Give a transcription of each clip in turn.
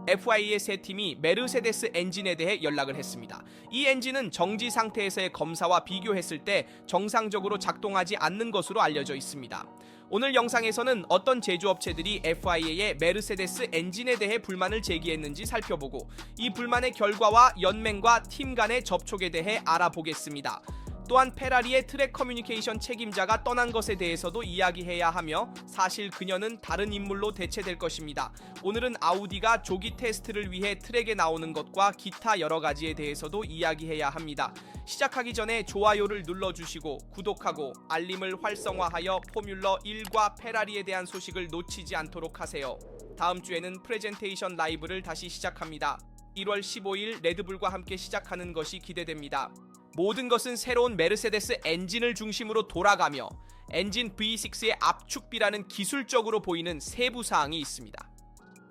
FIA의 세 팀이 메르세데스 엔진에 대해 연락을 했습니다. 이 엔진은 정지 상태에서의 검사와 비교했을 때 정상적으로 작동하지 않는 것으로 알려져 있습니다. 오늘 영상에서는 어떤 제조업체들이 FIA의 메르세데스 엔진에 대해 불만을 제기했는지 살펴보고 이 불만의 결과와 연맹과 팀 간의 접촉에 대해 알아보겠습니다. 또한 페라리의 트랙 커뮤니케이션 책임자가 떠난 것에 대해서도 이야기해야 하며 사실 그녀는 다른 인물로 대체될 것입니다. 오늘은 아우디가 조기 테스트를 위해 트랙에 나오는 것과 기타 여러 가지에 대해서도 이야기해야 합니다. 시작하기 전에 좋아요를 눌러주시고 구독하고 알림을 활성화하여 포뮬러 1과 페라리에 대한 소식을 놓치지 않도록 하세요. 다음 주에는 프레젠테이션 라이브를 다시 시작합니다. 1월 15일 레드불과 함께 시작하는 것이 기대됩니다. 모든 것은 새로운 메르세데스 엔진을 중심으로 돌아가며 엔진 V6의 압축비라는 기술적으로 보이는 세부 사항이 있습니다.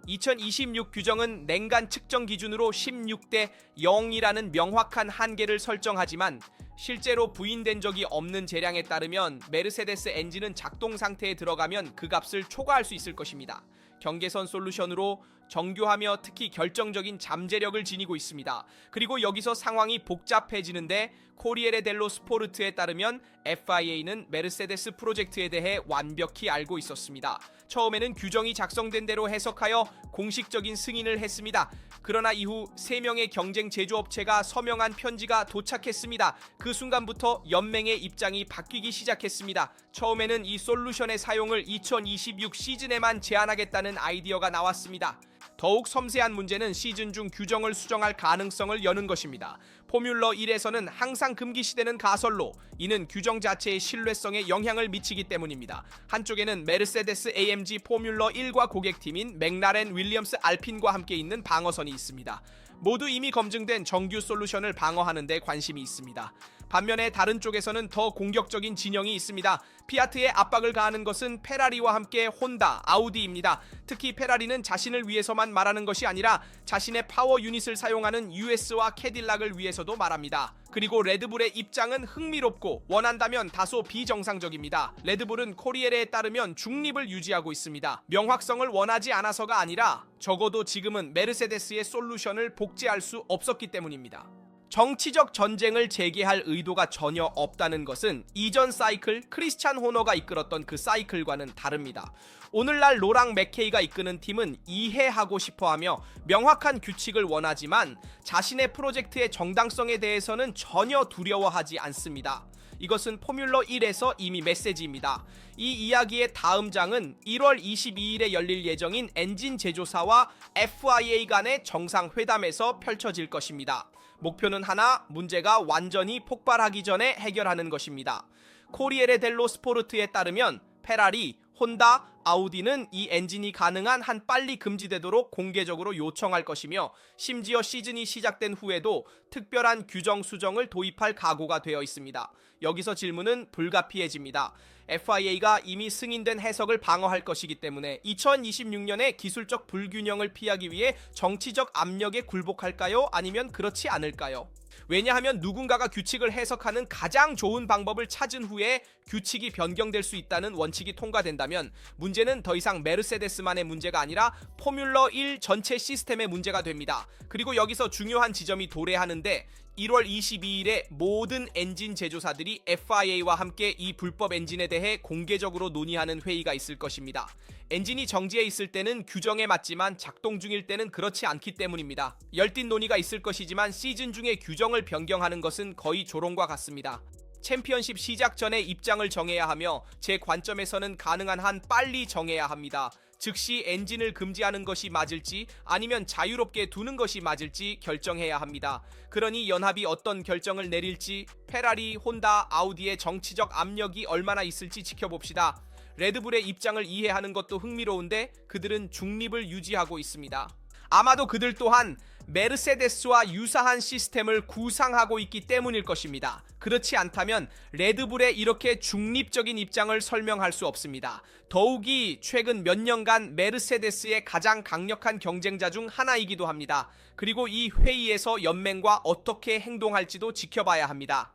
2026 규정은 냉간 측정 기준으로 16대 0이라는 명확한 한계를 설정하지만 실제로 부인된 적이 없는 재량에 따르면 메르세데스 엔진은 작동 상태에 들어가면 그 값을 초과할 수 있을 것입니다. 경계선 솔루션으로 정교하며 특히 결정적인 잠재력을 지니고 있습니다. 그리고 여기서 상황이 복잡해지는데 코리에레 델로 스포르트에 따르면 FIA는 메르세데스 프로젝트에 대해 완벽히 알고 있었습니다. 처음에는 규정이 작성된 대로 해석하여 공식적인 승인을 했습니다. 그러나 이후 3명의 경쟁 제조업체가 서명한 편지가 도착했습니다. 그 순간부터 연맹의 입장이 바뀌기 시작했습니다. 처음에는 이 솔루션의 사용을 2026 시즌에만 제한하겠다는 아이디어가 나왔습니다. 더욱 섬세한 문제는 시즌 중 규정을 수정할 가능성을 여는 것입니다. 포뮬러 1에서는 항상 금기시되는 가설로 이는 규정 자체의 신뢰성에 영향을 미치기 때문입니다. 한쪽에는 메르세데스 AMG 포뮬러 1과 고객팀인 맥라렌 윌리엄스 알핀과 함께 있는 방어선이 있습니다. 모두 이미 검증된 정규 솔루션을 방어하는 데 관심이 있습니다. 반면에 다른 쪽에서는 더 공격적인 진영이 있습니다. 피아트에 압박을 가하는 것은 페라리와 함께 혼다, 아우디입니다. 특히 페라리는 자신을 위해서만 말하는 것이 아니라 자신의 파워 유닛을 사용하는 US와 캐딜락을 위해서도 말합니다. 그리고 레드불의 입장은 흥미롭고 원한다면 다소 비정상적입니다. 레드불은 코리에레에 따르면 중립을 유지하고 있습니다. 명확성을 원하지 않아서가 아니라 적어도 지금은 메르세데스의 솔루션을 복제할 수 없었기 때문입니다. 정치적 전쟁을 재개할 의도가 전혀 없다는 것은 이전 사이클 크리스찬 호너가 이끌었던 그 사이클과는 다릅니다. 오늘날 로랑 맥케이가 이끄는 팀은 이해하고 싶어하며 명확한 규칙을 원하지만 자신의 프로젝트의 정당성에 대해서는 전혀 두려워하지 않습니다. 이것은 포뮬러 1에서 이미 메시지입니다. 이 이야기의 다음 장은 1월 22일에 열릴 예정인 엔진 제조사와 FIA 간의 정상회담에서 펼쳐질 것입니다. 목표는 하나, 문제가 완전히 폭발하기 전에 해결하는 것입니다. 코리에레 델로 스포르트에 따르면 페라리, 혼다, 아우디는 이 엔진이 가능한 한 빨리 금지되도록 공개적으로 요청할 것이며 심지어 시즌이 시작된 후에도 특별한 규정 수정을 도입할 각오가 되어 있습니다. 여기서 질문은 불가피해집니다. FIA가 이미 승인된 해석을 방어할 것이기 때문에 2026년에 기술적 불균형을 피하기 위해 정치적 압력에 굴복할까요? 아니면 그렇지 않을까요? 왜냐하면 누군가가 규칙을 해석하는 가장 좋은 방법을 찾은 후에 규칙이 변경될 수 있다는 원칙이 통과된다면 문제는 더 이상 메르세데스만의 문제가 아니라 포뮬러 1 전체 시스템의 문제가 됩니다. 그리고 여기서 중요한 지점이 도래하는데 1월 22일에 모든 엔진 제조사들이 FIA와 함께 이 불법 엔진에 대해 공개적으로 논의하는 회의가 있을 것입니다. 엔진이 정지해 있을 때는 규정에 맞지만 작동 중일 때는 그렇지 않기 때문입니다. 열띤 논의가 있을 것이지만 시즌 중에 규정을 변경하는 것은 거의 조롱과 같습니다. 챔피언십 시작 전에 입장을 정해야 하며 제 관점에서는 가능한 한 빨리 정해야 합니다. 즉시 엔진을 금지하는 것이 맞을지 아니면 자유롭게 두는 것이 맞을지 결정해야 합니다. 그러니 연합이 어떤 결정을 내릴지 페라리, 혼다, 아우디의 정치적 압력이 얼마나 있을지 지켜봅시다. 레드불의 입장을 이해하는 것도 흥미로운데 그들은 중립을 유지하고 있습니다. 아마도 그들 또한 메르세데스와 유사한 시스템을 구상하고 있기 때문일 것입니다. 그렇지 않다면 레드불의 이렇게 중립적인 입장을 설명할 수 없습니다. 더욱이 최근 몇 년간 메르세데스의 가장 강력한 경쟁자 중 하나이기도 합니다. 그리고 이 회의에서 연맹과 어떻게 행동할지도 지켜봐야 합니다.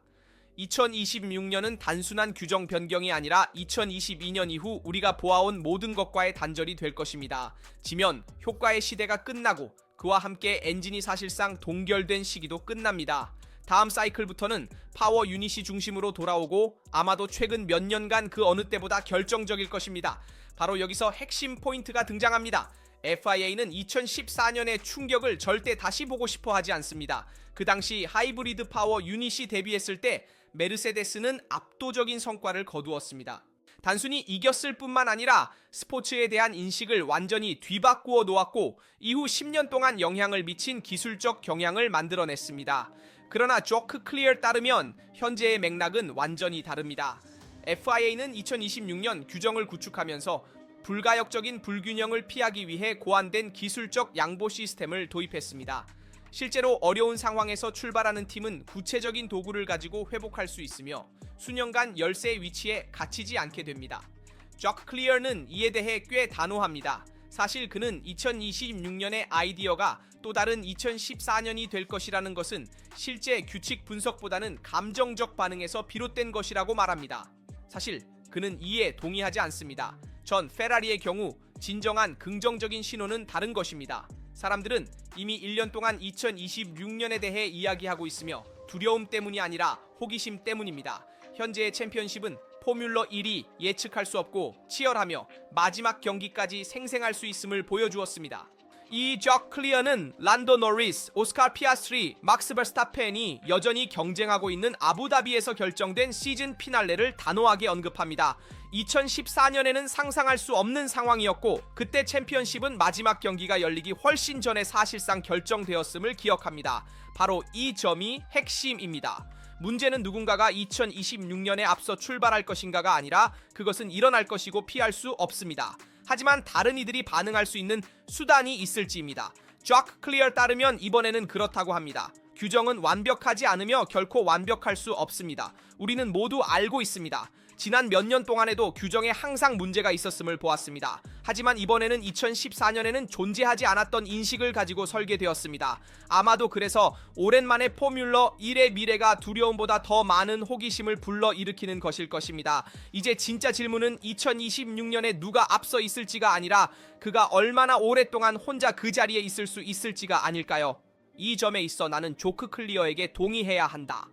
2026년은 단순한 규정 변경이 아니라 2022년 이후 우리가 보아온 모든 것과의 단절이 될 것입니다. 지면 효과의 시대가 끝나고 그와 함께 엔진이 사실상 동결된 시기도 끝납니다. 다음 사이클부터는 파워 유닛이 중심으로 돌아오고 아마도 최근 몇 년간 그 어느 때보다 결정적일 것입니다. 바로 여기서 핵심 포인트가 등장합니다. FIA는 2014년의 충격을 절대 다시 보고 싶어 하지 않습니다. 그 당시 하이브리드 파워 유닛이 데뷔했을 때 메르세데스는 압도적인 성과를 거두었습니다. 단순히 이겼을 뿐만 아니라 스포츠에 대한 인식을 완전히 뒤바꾸어 놓았고 이후 10년 동안 영향을 미친 기술적 경향을 만들어냈습니다. 그러나 조크 클리어에 따르면 현재의 맥락은 완전히 다릅니다. FIA는 2026년 규정을 구축하면서 불가역적인 불균형을 피하기 위해 고안된 기술적 양보 시스템을 도입했습니다. 실제로 어려운 상황에서 출발하는 팀은 구체적인 도구를 가지고 회복할 수 있으며 수년간 열세의 위치에 갇히지 않게 됩니다. 조크 클리어는 이에 대해 꽤 단호합니다. 사실 그는 2026년의 아이디어가 또 다른 2014년이 될 것이라는 것은 실제 규칙 분석보다는 감정적 반응에서 비롯된 것이라고 말합니다. 사실 그는 이에 동의하지 않습니다. 전 페라리의 경우 진정한 긍정적인 신호는 다른 것입니다. 사람들은 이미 1년 동안 2026년에 대해 이야기하고 있으며 두려움 때문이 아니라 호기심 때문입니다. 현재의 챔피언십은 포뮬러 1이 예측할 수 없고 치열하며 마지막 경기까지 생생할 수 있음을 보여주었습니다. 이 조크 클리어는 란도 노리스, 오스카 피아스트리, 막스 버스타펜이 여전히 경쟁하고 있는 아부다비에서 결정된 시즌 피날레를 단호하게 언급합니다. 2014년에는 상상할 수 없는 상황이었고 그때 챔피언십은 마지막 경기가 열리기 훨씬 전에 사실상 결정되었음을 기억합니다. 바로 이 점이 핵심입니다. 문제는 누군가가 2026년에 앞서 출발할 것인가가 아니라 그것은 일어날 것이고 피할 수 없습니다. 하지만 다른 이들이 반응할 수 있는 수단이 있을지입니다. 조크 클리어에 따르면 이번에는 그렇다고 합니다. 규정은 완벽하지 않으며 결코 완벽할 수 없습니다. 우리는 모두 알고 있습니다. 지난 몇 년 동안에도 규정에 항상 문제가 있었음을 보았습니다. 하지만 이번에는 2014년에는 존재하지 않았던 인식을 가지고 설계되었습니다. 아마도 그래서 오랜만에 포뮬러 1의 미래가 두려움보다 더 많은 호기심을 불러일으키는 것일 것입니다. 이제 진짜 질문은 2026년에 누가 앞서 있을지가 아니라 그가 얼마나 오랫동안 혼자 그 자리에 있을 수 있을지가 아닐까요? 이 점에 있어 나는 조크 클리어에게 동의해야 한다.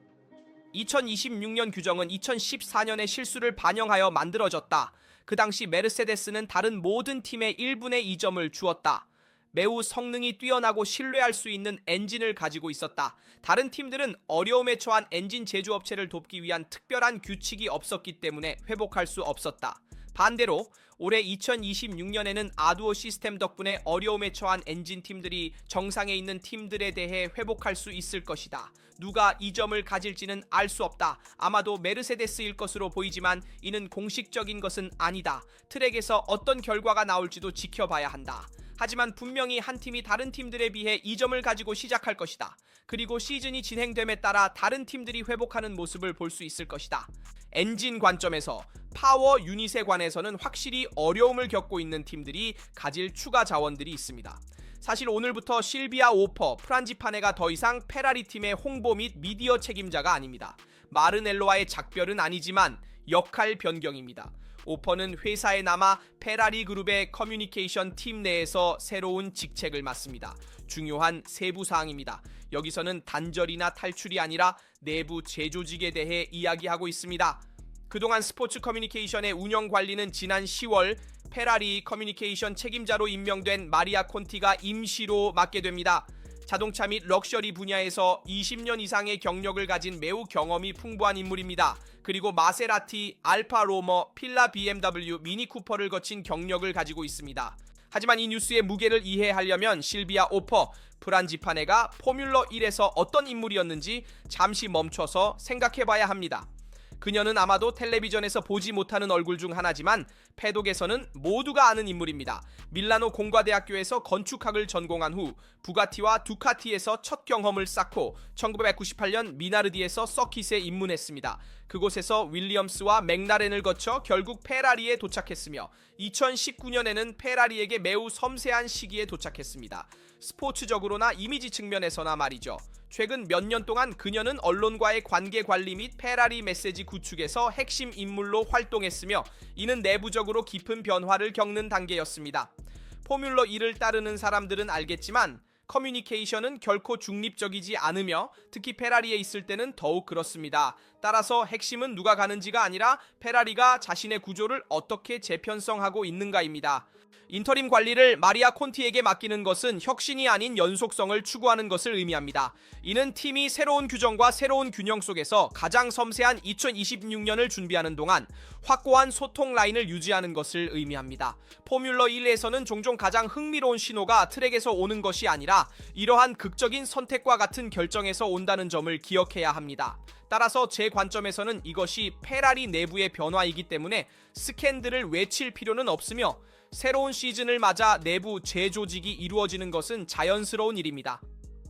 2026년 규정은 2014년의 실수를 반영하여 만들어졌다. 그 당시 메르세데스는 다른 모든 팀의 1분의 2점을 주었다. 매우 성능이 뛰어나고 신뢰할 수 있는 엔진을 가지고 있었다. 다른 팀들은 어려움에 처한 엔진 제조업체를 돕기 위한 특별한 규칙이 없었기 때문에 회복할 수 없었다. 반대로 올해 2026년에는 아두오 시스템 덕분에 어려움에 처한 엔진 팀들이 정상에 있는 팀들에 대해 회복할 수 있을 것이다. 누가 이 점을 가질지는 알 수 없다. 아마도 메르세데스일 것으로 보이지만 이는 공식적인 것은 아니다. 트랙에서 어떤 결과가 나올지도 지켜봐야 한다. 하지만 분명히 한 팀이 다른 팀들에 비해 이 점을 가지고 시작할 것이다. 그리고 시즌이 진행됨에 따라 다른 팀들이 회복하는 모습을 볼 수 있을 것이다. 엔진 관점에서 파워 유닛에 관해서는 확실히 어려움을 겪고 있는 팀들이 가질 추가 자원들이 있습니다. 사실 오늘부터 실비아 오퍼, 프란지파네가 더 이상 페라리 팀의 홍보 및 미디어 책임자가 아닙니다. 마르넬로와의 작별은 아니지만 역할 변경입니다. 오퍼는 회사에 남아 페라리 그룹의 커뮤니케이션 팀 내에서 새로운 직책을 맡습니다. 중요한 세부 사항입니다. 여기서는 단절이나 탈출이 아니라 내부 재조직에 대해 이야기하고 있습니다. 그동안 스포츠 커뮤니케이션의 운영 관리는 지난 10월 페라리 커뮤니케이션 책임자로 임명된 마리아 콘티가 임시로 맡게 됩니다. 자동차 및 럭셔리 분야에서 20년 이상의 경력을 가진 매우 경험이 풍부한 인물입니다. 그리고 마세라티, 알파 로머, 필라 BMW, 미니 쿠퍼를 거친 경력을 가지고 있습니다. 하지만 이 뉴스의 무게를 이해하려면 실비아 오퍼, 프란지파네가 포뮬러 1에서 어떤 인물이었는지 잠시 멈춰서 생각해봐야 합니다. 그녀는 아마도 텔레비전에서 보지 못하는 얼굴 중 하나지만 패독에서는 모두가 아는 인물입니다. 밀라노 공과대학교에서 건축학을 전공한 후 부가티와 두카티에서 첫 경험을 쌓고 1998년 미나르디에서 서킷에 입문했습니다. 그곳에서 윌리엄스와 맥라렌을 거쳐 결국 페라리에 도착했으며 2019년에는 페라리에게 매우 섬세한 시기에 도착했습니다. 스포츠적으로나 이미지 측면에서나 말이죠. 최근 몇 년 동안 그녀는 언론과의 관계 관리 및 페라리 메시지 구축에서 핵심 인물로 활동했으며 이는 내부적으로 깊은 변화를 겪는 단계였습니다. 포뮬러 1을 따르는 사람들은 알겠지만 커뮤니케이션은 결코 중립적이지 않으며 특히 페라리에 있을 때는 더욱 그렇습니다. 따라서 핵심은 누가 가는지가 아니라 페라리가 자신의 구조를 어떻게 재편성하고 있는가입니다. 인터림 관리를 마리아 콘티에게 맡기는 것은 혁신이 아닌 연속성을 추구하는 것을 의미합니다. 이는 팀이 새로운 규정과 새로운 균형 속에서 가장 섬세한 2026년을 준비하는 동안 확고한 소통 라인을 유지하는 것을 의미합니다. 포뮬러 1에서는 종종 가장 흥미로운 신호가 트랙에서 오는 것이 아니라 이러한 극적인 선택과 같은 결정에서 온다는 점을 기억해야 합니다. 따라서 제 관점에서는 이것이 페라리 내부의 변화이기 때문에 스캔들을 외칠 필요는 없으며 새로운 시즌을 맞아 내부 재조직이 이루어지는 것은 자연스러운 일입니다.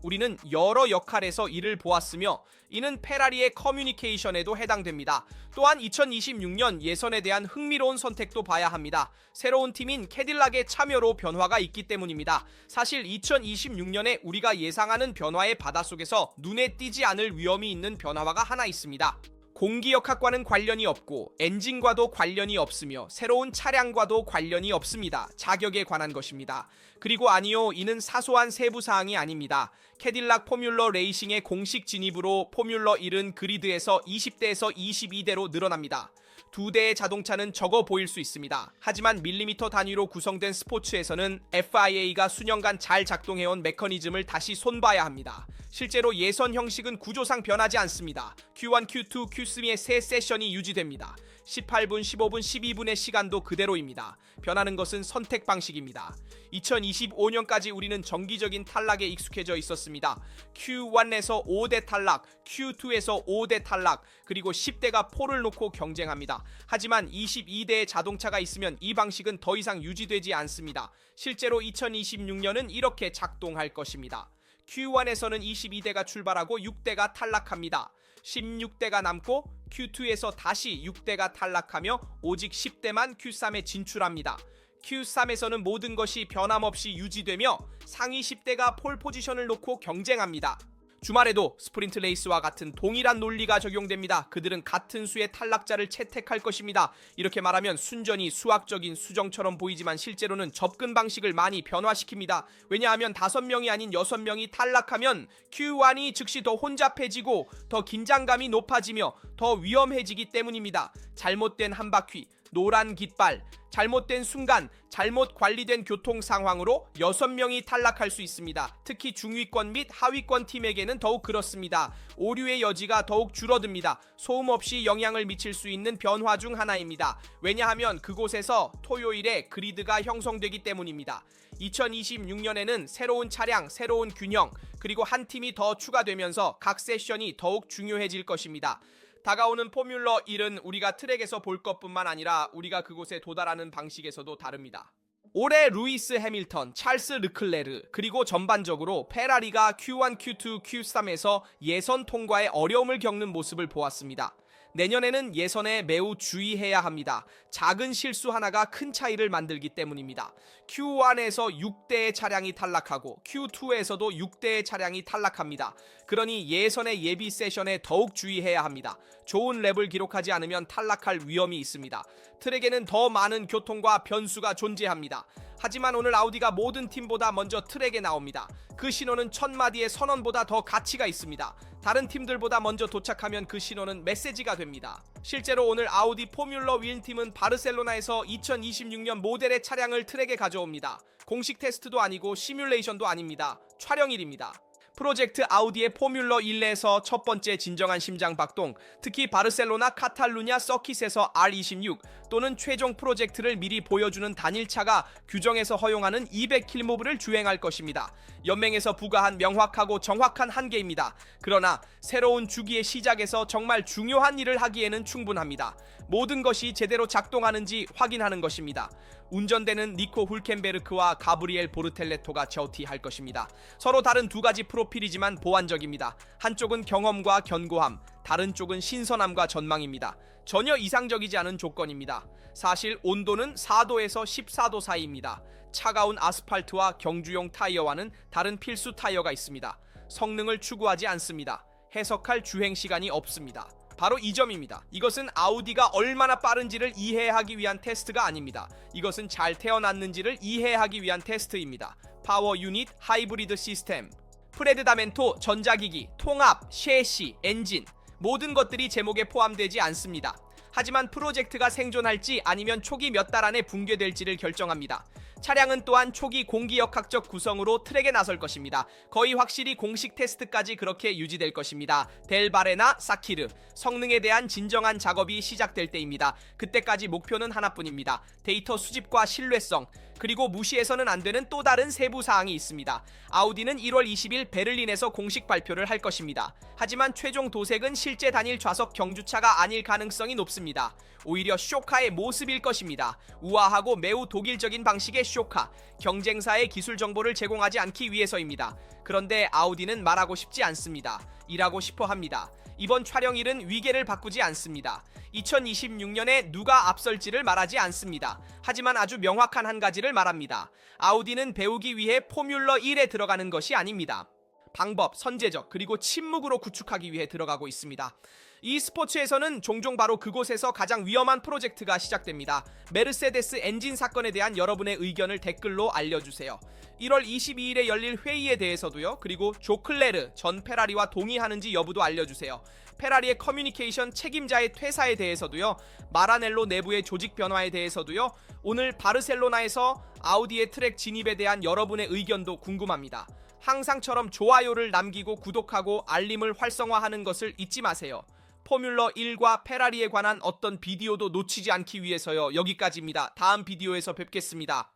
우리는 여러 역할에서 이를 보았으며 이는 페라리의 커뮤니케이션에도 해당됩니다. 또한 2026년 예선에 대한 흥미로운 선택도 봐야 합니다. 새로운 팀인 캐딜락의 참여로 변화가 있기 때문입니다. 사실 2026년에 우리가 예상하는 변화의 바닷속에서 눈에 띄지 않을 위험이 있는 변화가 하나 있습니다. 공기역학과는 관련이 없고 엔진과도 관련이 없으며 새로운 차량과도 관련이 없습니다. 자격에 관한 것입니다. 그리고 아니요, 이는 사소한 세부사항이 아닙니다. 캐딜락 포뮬러 레이싱의 공식 진입으로 포뮬러 1은 그리드에서 20대에서 22대로 늘어납니다. 두 대의 자동차는 적어 보일 수 있습니다. 하지만 밀리미터 단위로 구성된 스포츠에서는 FIA가 수년간 잘 작동해온 메커니즘을 다시 손봐야 합니다. 실제로 예선 형식은 구조상 변하지 않습니다. Q1, Q2, Q3의 세 세션이 유지됩니다. 18분, 15분, 12분의 시간도 그대로입니다. 변하는 것은 선택 방식입니다. 2025년까지 우리는 정기적인 탈락에 익숙해져 있었습니다. Q1에서 5대 탈락, Q2에서 5대 탈락, 그리고 10대가 폴을 놓고 경쟁합니다. 하지만 22대의 자동차가 있으면 이 방식은 더 이상 유지되지 않습니다. 실제로 2026년은 이렇게 작동할 것입니다. Q1에서는 22대가 출발하고 6대가 탈락합니다. 16대가 남고 Q2에서 다시 6대가 탈락하며 오직 10대만 Q3에 진출합니다. Q3에서는 모든 것이 변함없이 유지되며 상위 10대가 폴 포지션을 놓고 경쟁합니다. 주말에도 스프린트 레이스와 같은 동일한 논리가 적용됩니다. 그들은 같은 수의 탈락자를 채택할 것입니다. 이렇게 말하면 순전히 수학적인 수정처럼 보이지만 실제로는 접근 방식을 많이 변화시킵니다. 왜냐하면 5명이 아닌 6명이 탈락하면 Q1이 즉시 더 혼잡해지고 더 긴장감이 높아지며 더 위험해지기 때문입니다. 잘못된 한 바퀴, 노란 깃발, 잘못된 순간, 잘못 관리된 교통 상황으로 6명이 탈락할 수 있습니다. 특히 중위권 및 하위권 팀에게는 더욱 그렇습니다. 오류의 여지가 더욱 줄어듭니다. 소음 없이 영향을 미칠 수 있는 변화 중 하나입니다. 왜냐하면 그곳에서 토요일에 그리드가 형성되기 때문입니다. 2026년에는 새로운 차량, 새로운 균형, 그리고 한 팀이 더 추가되면서 각 세션이 더욱 중요해질 것입니다. 다가오는 포뮬러 1은 우리가 트랙에서 볼 것뿐만 아니라 우리가 그곳에 도달하는 방식에서도 다릅니다. 올해 루이스 해밀턴, 찰스 르클레르, 그리고 전반적으로 페라리가 Q1, Q2, Q3에서 예선 통과에 어려움을 겪는 모습을 보았습니다. 내년에는 예선에 매우 주의해야 합니다. 작은 실수 하나가 큰 차이를 만들기 때문입니다. Q1에서 6대의 차량이 탈락하고 Q2에서도 6대의 차량이 탈락합니다. 그러니 예선의 예비 세션에 더욱 주의해야 합니다. 좋은 랩을 기록하지 않으면 탈락할 위험이 있습니다. 트랙에는 더 많은 교통과 변수가 존재합니다. 하지만 오늘 아우디가 모든 팀보다 먼저 트랙에 나옵니다. 그 신호는 1000마디의 선언보다 더 가치가 있습니다. 다른 팀들보다 먼저 도착하면 그 신호는 메시지가 됩니다. 실제로 오늘 아우디 포뮬러 윈팀은 바르셀로나에서 2026년 모델의 차량을 트랙에 가져옵니다. 공식 테스트도 아니고 시뮬레이션도 아닙니다. 촬영일입니다. 프로젝트 아우디의 포뮬러 1에서 첫 번째 진정한 심장박동, 특히 바르셀로나 카탈루냐 서킷에서 R26 또는 최종 프로젝트를 미리 보여주는 단일차가 규정에서 허용하는 200km를 주행할 것입니다. 연맹에서 부과한 명확하고 정확한 한계입니다. 그러나 새로운 주기의 시작에서 정말 중요한 일을 하기에는 충분합니다. 모든 것이 제대로 작동하는지 확인하는 것입니다. 운전대는 니코 훌켄베르크와 가브리엘 보르텔레토가 저티할 것입니다. 서로 다른 두 가지 프로필 프로필이지만 보완적입니다. 한쪽은 경험과 견고함, 다른 쪽은 신선함과 전망입니다. 전혀 이상적이지 않은 조건입니다. 사실 온도는 4도에서 14도 사이입니다. 차가운 아스팔트와 경주용 타이어와는 다른 필수 타이어가 있습니다. 성능을 추구하지 않습니다. 해석할 주행 시간이 없습니다. 바로 이 점입니다. 이것은 아우디가 얼마나 빠른지를 이해하기 위한 테스트가 아닙니다. 이것은 잘 태어났는지를 이해하기 위한 테스트입니다. 파워 유닛, 하이브리드 시스템, 프레드다멘토, 전자기기, 통합, 셰시, 엔진, 모든 것들이 제목에 포함되지 않습니다. 하지만 프로젝트가 생존할지 아니면 초기 몇 달 안에 붕괴될지를 결정합니다. 차량은 또한 초기 공기역학적 구성으로 트랙에 나설 것입니다. 거의 확실히 공식 테스트까지 그렇게 유지될 것입니다. 델바레나 사키르, 성능에 대한 진정한 작업이 시작될 때입니다. 그때까지 목표는 하나뿐입니다. 데이터 수집과 신뢰성, 그리고 무시해서는 안 되는 또 다른 세부 사항이 있습니다. 아우디는 1월 20일 베를린에서 공식 발표를 할 것입니다. 하지만 최종 도색은 실제 단일 좌석 경주차가 아닐 가능성이 높습니다. 오히려 쇼카의 모습일 것입니다. 우아하고 매우 독일적인 방식의 쇼카, 경쟁사의 기술 정보를 제공하지 않기 위해서입니다. 그런데 아우디는 말하고 싶지 않습니다. 일하고 싶어 합니다. 이번 촬영일은 위계를 바꾸지 않습니다. 2026년에 누가 앞설지를 말하지 않습니다. 하지만 아주 명확한 한 가지를 말합니다. 아우디는 배우기 위해 포뮬러 1에 들어가는 것이 아닙니다. 방법, 선제적, 그리고 침묵으로 구축하기 위해 들어가고 있습니다. 이 스포츠에서는 종종 바로 그곳에서 가장 위험한 프로젝트가 시작됩니다. 메르세데스 엔진 사건에 대한 여러분의 의견을 댓글로 알려주세요. 1월 22일에 열릴 회의에 대해서도요. 그리고 조클레르 전 페라리와 동의하는지 여부도 알려주세요. 페라리의 커뮤니케이션 책임자의 퇴사에 대해서도요. 마라넬로 내부의 조직 변화에 대해서도요. 오늘 바르셀로나에서 아우디의 트랙 진입에 대한 여러분의 의견도 궁금합니다. 항상처럼 좋아요를 남기고 구독하고 알림을 활성화하는 것을 잊지 마세요. 포뮬러 1과 페라리에 관한 어떤 비디오도 놓치지 않기 위해서요. 여기까지입니다. 다음 비디오에서 뵙겠습니다.